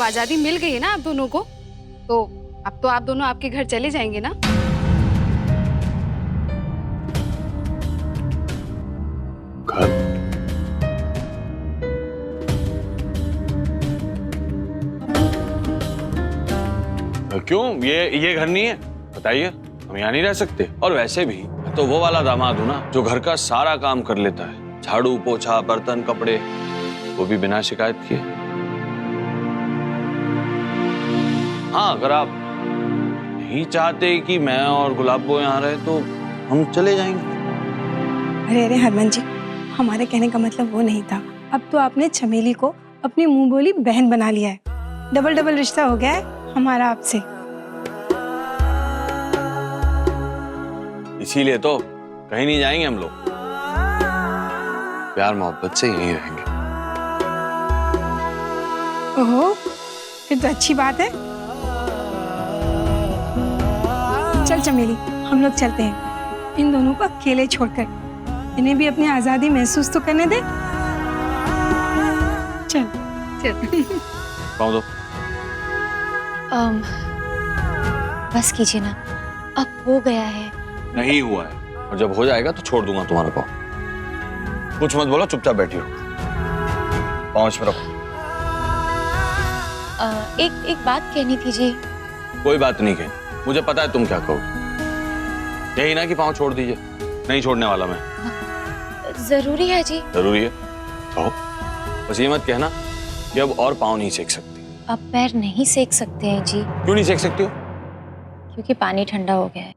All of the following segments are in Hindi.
आजादी मिल गई है ना आप दोनों को, तो अब तो आप दोनों आपके घर चले जाएंगे ना। घर? क्यों? ये घर नहीं है? बताइए, हम यहाँ नहीं रह सकते। और वैसे भी मैं तो वो वाला दामाद हूँ ना जो घर का सारा काम कर लेता है, झाड़ू पोछा बर्तन कपड़े, वो भी बिना शिकायत किए। हाँ, अगर आप नहीं चाहते कि मैं और गुलाबो यहाँ रहे तो हम चले जाएंगे। अरे अरे हरमन जी, हमारे कहने का मतलब वो नहीं था। अब तो आपने चमेली को अपनी मुंह बोली बहन बना लिया है। डबल डबल रिश्ता हो गया है हमारा आपसे। इसीलिए तो कहीं नहीं जाएंगे हम लोग, प्यार मोहब्बत से यहीं रहेंगे। ओहो, फिर तो अच्छी बात है। चल चमेली, हम लोग चलते हैं, इन दोनों को अकेले छोड़कर। इन्हें भी अपनी आजादी महसूस तो करने दे। चल चल। पाँव दो। बस कीजिए ना, अब हो गया है। नहीं हुआ है, और जब हो जाएगा तो छोड़ दूंगा तुम्हारा पाँव। कुछ मत बोलो, चुपचाप बैठी रहो, पाँव इसमें रखो। एक बात कहनी थी जी। कोई बात नहीं कहनी, मुझे पता है तुम क्या कहोगे। यही ना कि पाँव छोड़ दीजिए। नहीं छोड़ने वाला मैं। जरूरी है जी। जरूरी है, कहो। बस ये मत कहना कि अब और पाँव नहीं सेक सकती। आप पैर नहीं सेक सकते हैं जी। क्यों नहीं सेक सकती हो? क्योंकि पानी ठंडा हो गया है।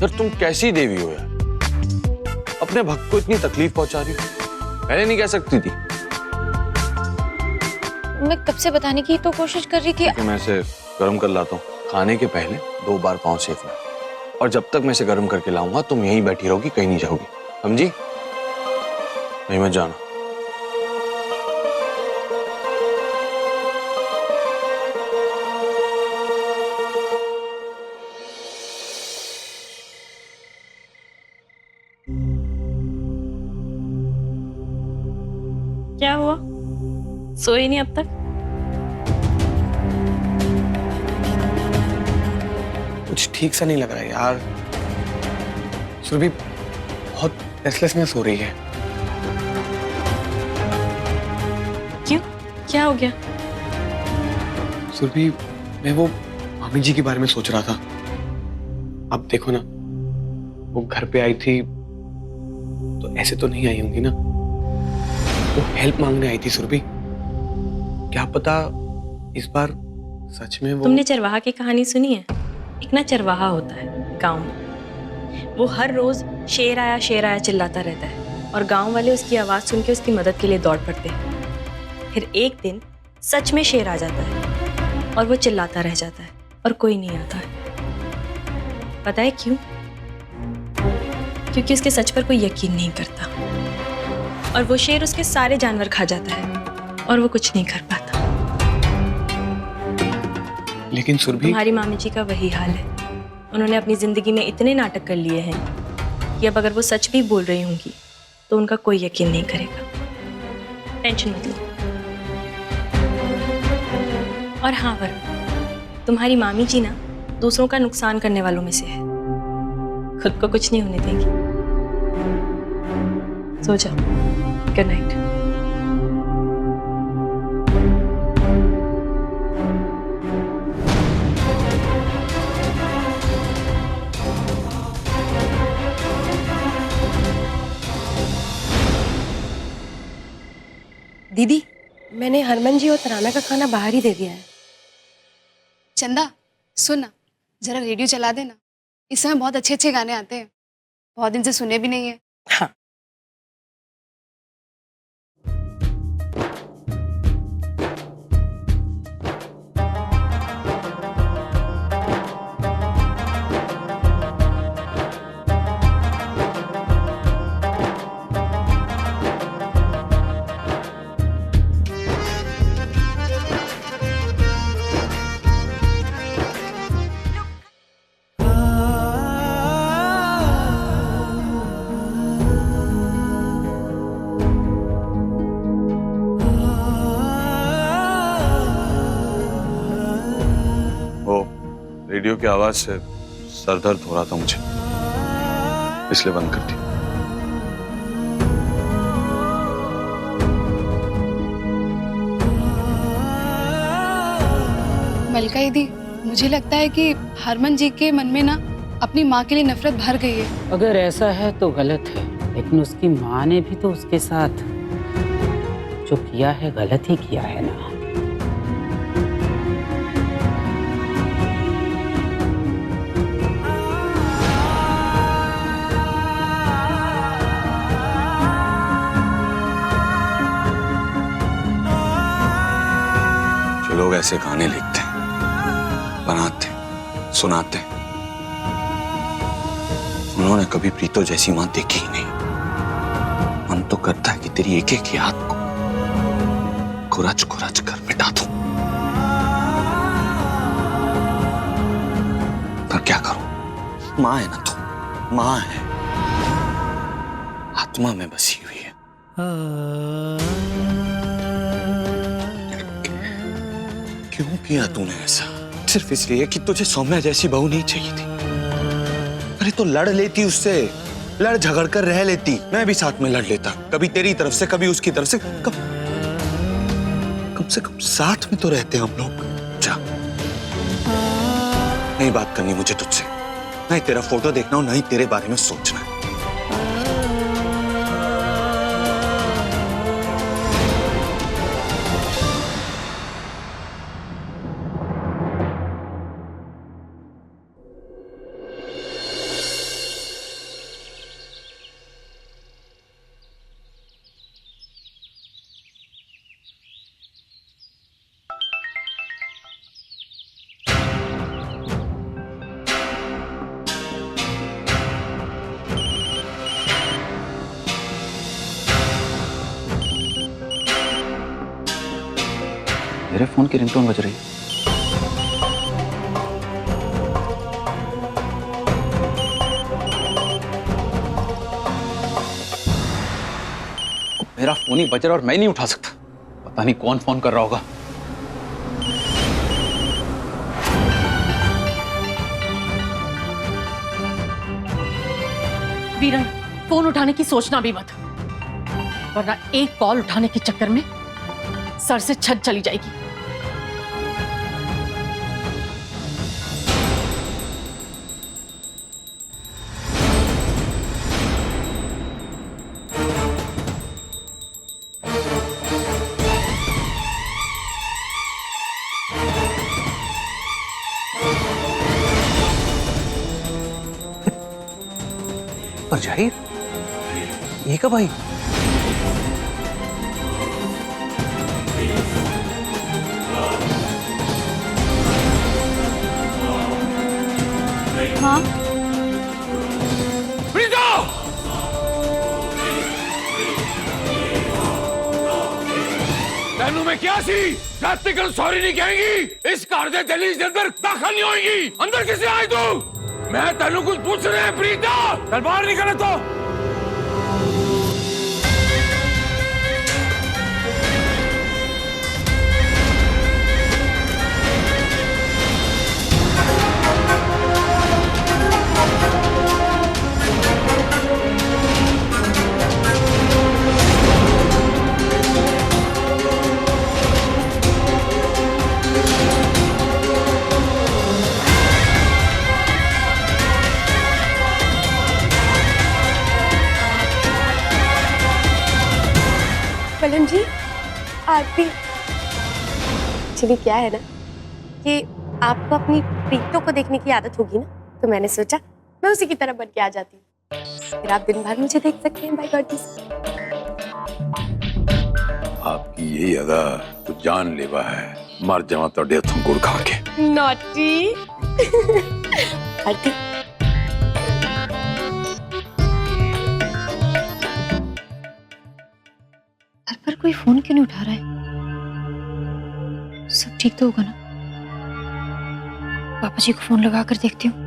यार तुम कैसी देवी हो यार, अपने भक्त को इतनी तकलीफ पहुंचा रही हो। पहले नहीं कह सकती थी। मैं कब से बताने की तो कोशिश कर रही थी। कि मैं इसे गर्म कर लाता हूँ। खाने के पहले 2 बार पाँव सेकना, और जब तक मैं इसे गर्म करके लाऊंगा तुम यहीं बैठी रहोगी, कहीं नहीं जाओगी, समझी? नहीं मत जाना। क्या हुआ? सोई नहीं अब तक? कुछ ठीक सा नहीं लग रहा है यार। सुरभि बहुत रेस्टलेसनेस हो रही है। क्यों? क्या हो गया? सुरभि, मैं वो मामी जी के बारे में सोच रहा था। अब देखो ना, वो घर पे आई थी तो ऐसे तो नहीं आई होंगी ना। वो हेल्प मांगने आई थी सुरभि। क्या पता इस बार सच में वो। तुमने चरवाहा की कहानी सुनी है? एक ना चरवाहा होता है गांव में। वो हर रोज शेर आया चिल्लाता रहता है, और गांव वाले उसकी आवाज सुन के उसकी मदद के लिए दौड़ पड़ते हैं। फिर एक दिन सच में शेर आ जाता है और वो चिल्लाता रह जाता है और कोई नहीं आता है। पता है क्यों? क्योंकि उसके सच पर कोई यकीन नहीं करता, और वो शेर उसके सारे जानवर खा जाता है और वो कुछ नहीं कर पाता। लेकिन सुरभि, तुम्हारी मामी जी का वही हाल है। उन्होंने अपनी जिंदगी में इतने नाटक कर लिए हैं कि अब अगर वो सच भी बोल रही होंगी तो उनका कोई यकीन नहीं करेगा। टेंशन मत लो। और हाँ वरुण, तुम्हारी मामी जी ना दूसरों का नुकसान करने वालों में से है। खुद को कुछ नहीं होने देंगी। सो जाओ। Good night. दीदी, मैंने हरमन जी और तराना का खाना बाहर ही दे दिया है। चंदा सुन ना, जरा रेडियो चला देना। इस समय बहुत अच्छे अच्छे गाने आते हैं, बहुत दिन से सुने भी नहीं है। हाँ। रेडियो की आवाज से सर दर्द हो रहा था मुझे, इसलिए बंद कर दी। मलका दीदी, मुझे लगता है कि हरमन जी के मन में ना अपनी माँ के लिए नफरत भर गई है। अगर ऐसा है तो गलत है, लेकिन उसकी माँ ने भी तो उसके साथ जो किया है गलत ही किया है ना। जो लोग ऐसे गाने लिखते हैं, बनाते हैं, सुनाते हैं, उन्होंने कभी प्रीतो जैसी मां देखी ही नहीं। मन तो करता है कि तेरी एक एक याद को खुरच खुरच कर मिटा दूं, पर क्या करूं? मां है ना तू, मां है, आत्मा में बसी हुई है। क्यों किया तूने ऐसा? सिर्फ इसलिए कि तुझे सौम्या जैसी बहू नहीं चाहिए थी। अरे तो लड़ लेती उससे, लड़ झगड़ कर रह लेती, मैं भी साथ में लड़ लेता, कभी तेरी तरफ से कभी उसकी तरफ से। कम से कम साथ में तो रहते हम लोग। जा, नहीं बात करनी मुझे तुझसे, नहीं तेरा फोटो देखना हो, नहीं तेरे बारे में सोचना है। मेरे फोन की रिंगटोन बज रही है। मेरा फोन ही बज रहा और मैं नहीं उठा सकता। पता नहीं कौन फोन कर रहा होगा। वीरन, फोन उठाने की सोचना भी मत, वरना एक कॉल उठाने के चक्कर में सर से छत चली जाएगी। पर जाहिर, ये कब आई? हाँ, तेनू में क्या सी? जाते कल सॉरी नहीं कहेंगी, इस कार दे दहलीज दे अंदर दाखिल नहीं होएगी। अंदर किसे आई तू? मैं तेनू कुछ पूछ रहे हैं प्रीता, चल बाहर निकले तो। कलम जी, आरती। एक्चुअली क्या है ना कि आपको अपनी प्रीतो को देखने की आदत होगी ना, तो मैंने सोचा मैं उसी की तरह बन के आ जाती हूँ, फिर आप दिन भर मुझे देख सकते हैं बाय गॉड। आपकी यही अदा तो जानलेवा है, मर जावा तो हथों गुड़ खा के। नॉटी। आरती, घर पर कोई फोन क्यों नहीं उठा रहा है? सब ठीक तो होगा ना? पापा जी को फोन लगा कर देखती हूँ।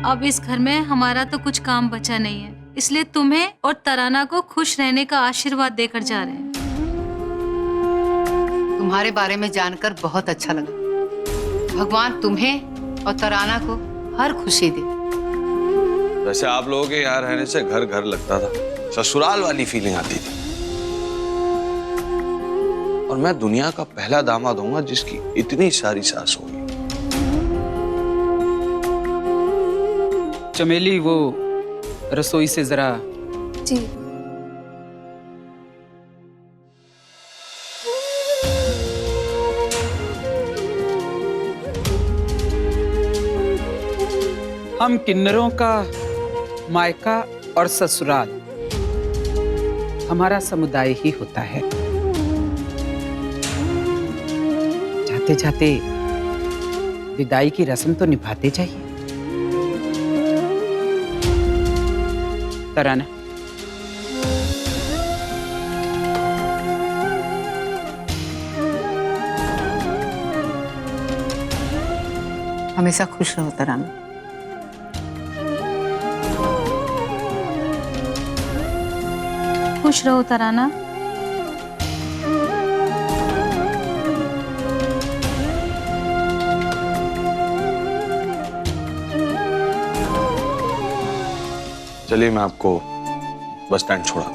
अब इस घर में हमारा तो कुछ काम बचा नहीं है, इसलिए तुम्हें और तराना को खुश रहने का आशीर्वाद देकर जा रहे हैं। तुम्हारे बारे में जानकर बहुत अच्छा लगा। भगवान तुम्हें और तराना को हर खुशी दे। वैसे आप लोगों के यहाँ रहने से घर घर लगता था, ससुराल वाली फीलिंग आती थी। और मैं दुनिया का पहला दामाद होऊंगा जिसकी इतनी सारी सास होगी। चमेली, वो रसोई से जरा। जी। हम किन्नरों का मायका और ससुराल हमारा समुदाय ही होता है। जाते जाते विदाई की रस्म तो निभाते जाइए। तराना, हमेशा खुश रहो तराना। खुश रहो तराना। चलिए मैं आपको बस स्टैंड छोड़ा।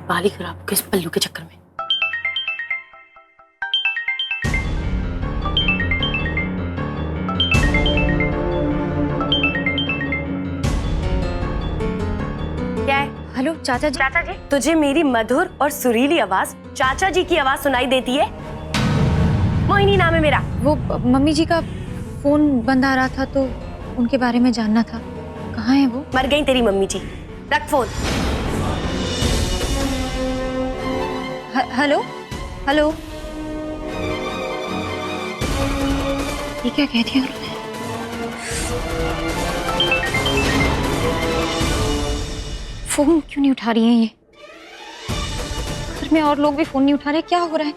बाल ही खराब हो गए इस पल्लू के चक्कर में। क्या है? हेलो चाचा जी। चाचा जी, तुझे मेरी मधुर और सुरीली आवाज चाचा जी की आवाज सुनाई देती है? मोहिनी नाम है मेरा। वो मम्मी जी का फोन बंद आ रहा था तो उनके बारे में जानना था। कहाँ है वो? मर गई तेरी मम्मी जी। रख फोन। हेलो हेलो, ये क्या कह दिया उन्होंने? फोन क्यों नहीं उठा रही हैं ये? घर में और लोग भी फोन नहीं उठा रहे, क्या हो रहा है?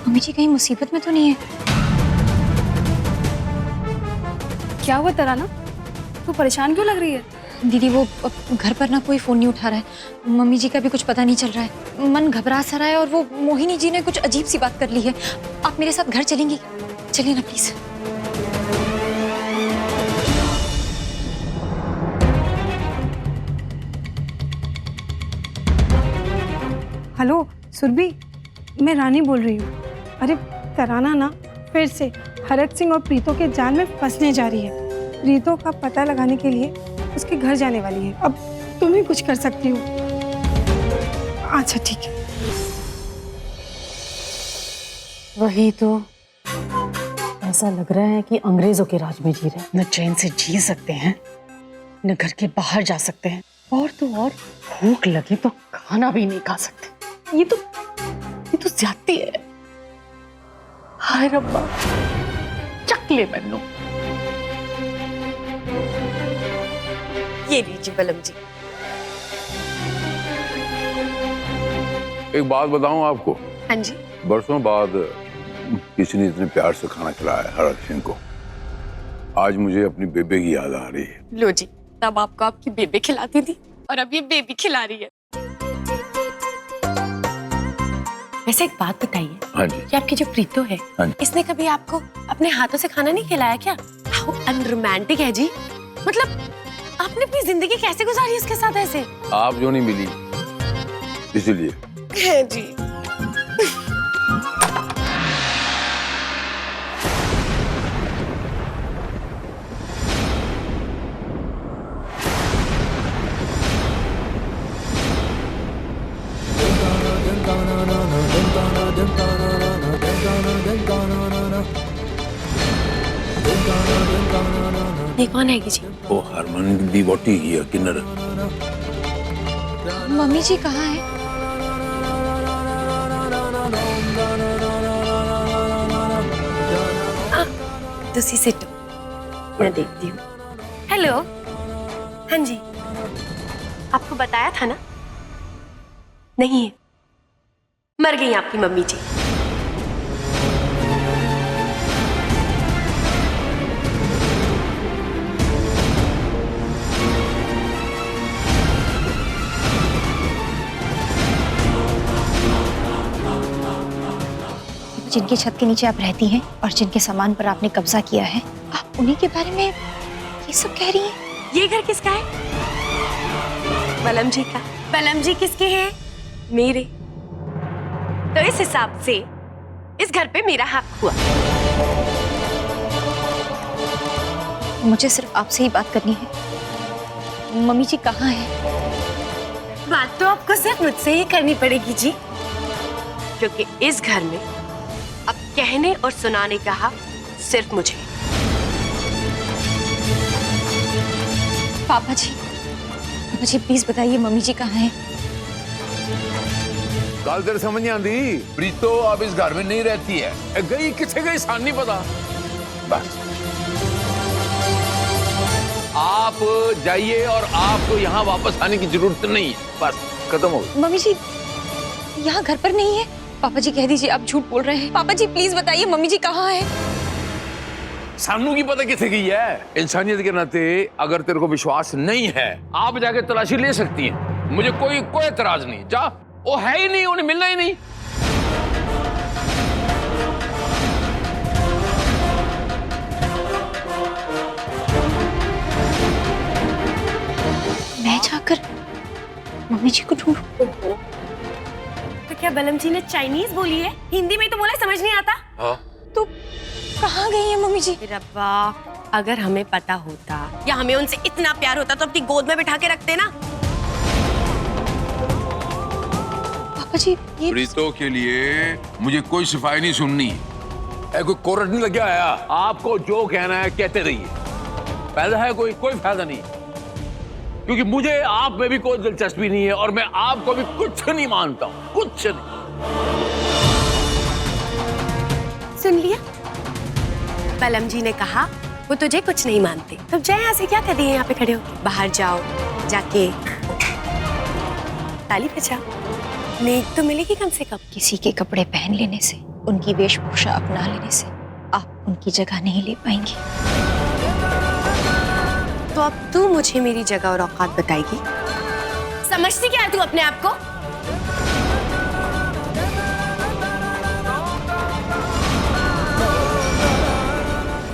मम्मी जी कहीं मुसीबत में तो नहीं है? क्या हुआ तराना, तू परेशान क्यों लग रही है? दीदी वो घर पर ना कोई फोन नहीं उठा रहा है, मम्मी जी का भी कुछ पता नहीं चल रहा है, मन घबरा सा रहा है और वो मोहिनी जी ने कुछ अजीब सी बात कर ली है। आप मेरे साथ घर चलेंगी? चलिए ना प्लीज। हेलो सुरभि, मैं रानी बोल रही हूँ। अरे तराना ना फिर से हरक सिंह और प्रीतो के जाल में फंसने जा रही है। प्रीतो का पता लगाने के लिए उसके घर जाने वाली है। अब तुम ही कुछ कर सकती हो। अच्छा ठीक है। वही तो, ऐसा लग रहा है कि अंग्रेजों के राज में जी रहे हैं। न चैन से जी सकते हैं, न घर के बाहर जा सकते हैं, और तो और भूख लगी तो खाना भी नहीं खा सकते। ये तो ज्यादती है। हाय रब्बा, चकले बन्नू। ये लीजिए बलम जी। एक बात बताऊं आपको? हाँ जी। बरसों बाद किसी ने इतने प्यार से खाना खिलाया हरक सिंह को। आज मुझे अपनी बेबे की याद आ रही है। लो जी, तब आपको आपकी बेबे खिलाती थी और अब ये बेबी खिला रही है। वैसे एक बात बताइए। हाँ जी। कि आपकी जो प्रीतो है, हाँ जी। इसने कभी आपको अपने हाथों से खाना नहीं खिलाया क्या? हाउ अनरोमांटिक है जी। मतलब आपने अपनी जिंदगी कैसे गुजारी इसके साथ ऐसे? आप जो नहीं मिली इसीलिए। है जी। ये कौन है जी? वो हरमन दी वोटी ही है, किन्नर। मम्मी जी कहाँ है? शायद उसी से तो मैं देखती हूँ। हेलो, हाँ जी, आपको बताया था ना? नहीं है, मर गई आपकी मम्मी जी। जिनकी छत के नीचे आप रहती हैं और जिनके सामान पर आपने कब्जा किया है, आप उन्हीं के बारे में ये सब कह रही हैं? ये घर किसका है? बलम जी का। बलम जी किसके हैं? मेरे। तो इस हिसाब से इस घर पे मेरा हक हुआ। मुझे सिर्फ आपसे ही बात करनी है। मम्मी जी कहाँ है? बात तो आपको सिर्फ मुझसे ही करनी पड़ेगी जी, क्योंकि इस घर में अब कहने और सुनाने का हक सिर्फ मुझे। पापा जी प्लीज बताइए मम्मी जी कहाँ हैं? गल तेरे समझ नहीं आती। प्रीतो अब इस घर में नहीं रहती है। गई किथे गई सान नहीं पता। बस आप जाइए और आपको यहाँ वापस आने की जरूरत नहीं है। बस खत्म हो गई। मम्मी जी यहाँ घर पर नहीं है। पापा जी कह दीजिए आप झूठ बोल रहे हैं। पापा जी प्लीज बताइए मम्मी जी कहाँ है? सानू की पता किथे गई है। इंसानियत के नाते अगर तेरे को विश्वास नहीं है, आप जाके तलाशी ले सकती हैं। मुझे कोई एतराज नहीं। जा, वो है ही नहीं, उन्हें मिलना ही नहीं। मैं जाकर मम्मी जी को ढूंढूं? तो क्या बलम जी ने चाइनीज बोली है? हिंदी में तो बोला, समझ नहीं आता। हाँ। तो कहाँ गई है मम्मी जी? रब्बा, अगर हमें पता होता या हमें उनसे इतना प्यार होता तो अपनी गोद में बिठा के रखते ना। पापा जी ये प्रीतो के लिए मुझे कोई सिफाई नहीं सुननी। कोई कोरट नहीं लग आया। आपको जो कहना है कहते रहिए। फायदा है कोई फायदा नहीं, क्योंकि मुझे आप में भी कोई दिलचस्पी नहीं है और मैं आपको भी कुछ नहीं मानता हूं, कुछ नहीं। सुन लिया? बलम जी ने कहा वो तुझे कुछ नहीं मानते। तो जय यहाँ से क्या कर रही है यहाँ पे खड़े हो? बाहर जाओ, जाके ताली बजाओ। नेक तो मिलेगी कम से कम। किसी के कपड़े पहन लेने से, उनकी वेशभूषा अपना लेने से आप उनकी जगह नहीं ले पाएंगी। तो अब तू मुझे मेरी जगह और औकात बताएगी? समझती क्या है तू अपने आप को?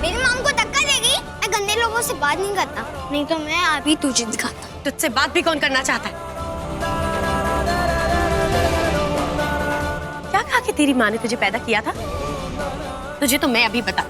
मेरी मॉम को धक्का देगी? मैं गंदे लोगों से बात नहीं करता, नहीं तो मैं अभी तुझे दिखाता। तुझसे बात भी कौन करना चाहता है? क्या खा के तेरी माँ ने तुझे पैदा किया था? तुझे तो मैं अभी बता